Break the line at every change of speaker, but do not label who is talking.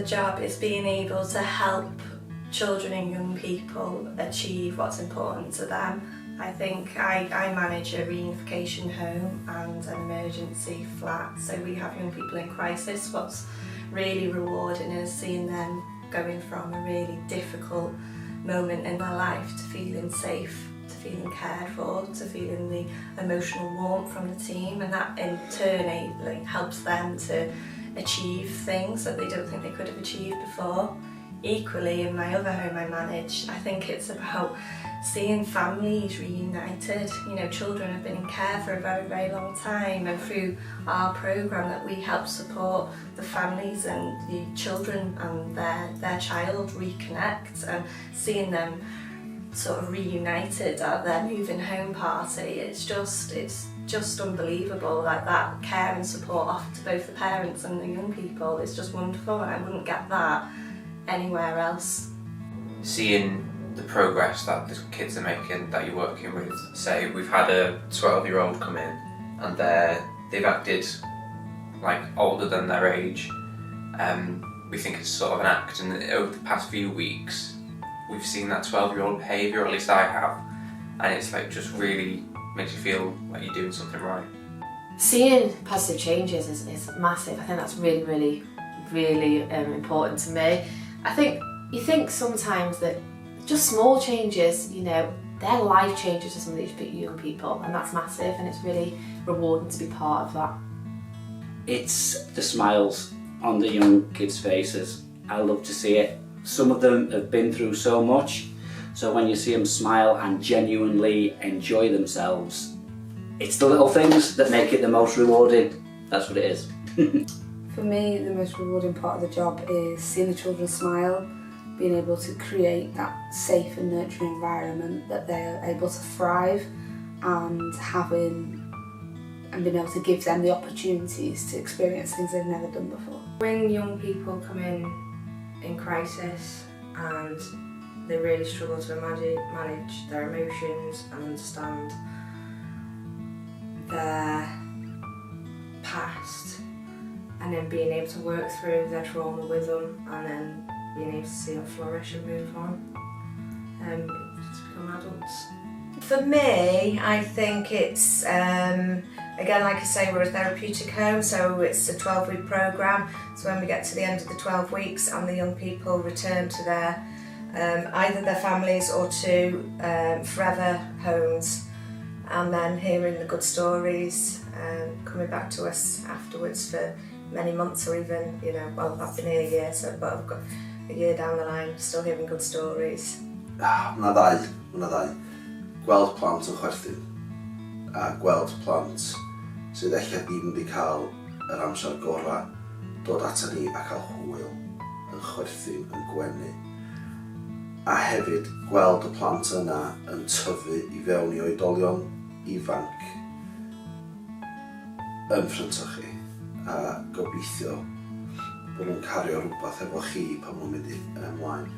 the job is being able to help children and young people achieve what's important to them. I think I manage a reunification home and an emergency flat, so we have young people in crisis. What's really rewarding is seeing them going from a really difficult moment in their life to feeling safe, to feeling cared for, to feeling the emotional warmth from the team, and that in turn helps them to achieve things that they don't think they could have achieved before. Equally, in my other home I manage, I think it's about seeing families reunited. You know, children have been in care for a very, very long time, and through our programme that we help support the families and the children and their child reconnect, and seeing them sort of reunited at their moving home party, it's just unbelievable. Like, that care and support offered to both the parents and the young people is just wonderful, and I wouldn't get that anywhere else.
Seeing the progress that the kids are making that you're working with, say we've had a 12-year-old come in and they've acted like older than their age, we think it's sort of an act, and over the past few weeks we've seen that 12-year-old behaviour, or at least I have, and it's like just really makes you feel like you're doing something right.
Seeing positive changes is massive. I think that's really important to me. I think you think sometimes that just small changes, you know, they're life changes for some of these young people, and that's massive, and it's really rewarding to be part of that.
It's the smiles on the young kids' faces. I love to see it. Some of them have been through so much, so when you see them smile and genuinely enjoy themselves, it's the little things that make it the most rewarding. That's what it is.
For me, the most rewarding part of the job is seeing the children smile, being able to create that safe and nurturing environment that they are able to thrive, and being able to give them the opportunities to experience things they've never done before.
When young people come in crisis and they really struggle to manage their emotions and understand their past, and then being able to work through their trauma with them, and then being able to see them flourish and move on to become adults.
For me, I think it's, again, like I say, we're a therapeutic home, so it's a 12-week programme. So when we get to the end of the 12 weeks and the young people return to their either their families or to forever homes, and then hearing the good stories, coming back to us afterwards for many months, or even, you know, well, I've been here a year, so, but I've got a year down the line, still hearing good stories.
Mae 'na ddau. Gweld plant yn chwerthin, a gweld plant sydd eich ddim wedi cael yr amser gorau dod ata ni a cael hwyl yn chwerthin, yn gwenu. A hefyd gweld y plant yna yn tyfu i fewn i oedolion ifanc yn ffryntoch chi, a gobeithio bod nhw'n cario rhywbeth efo chi pan nhw'n mynd ymlaen.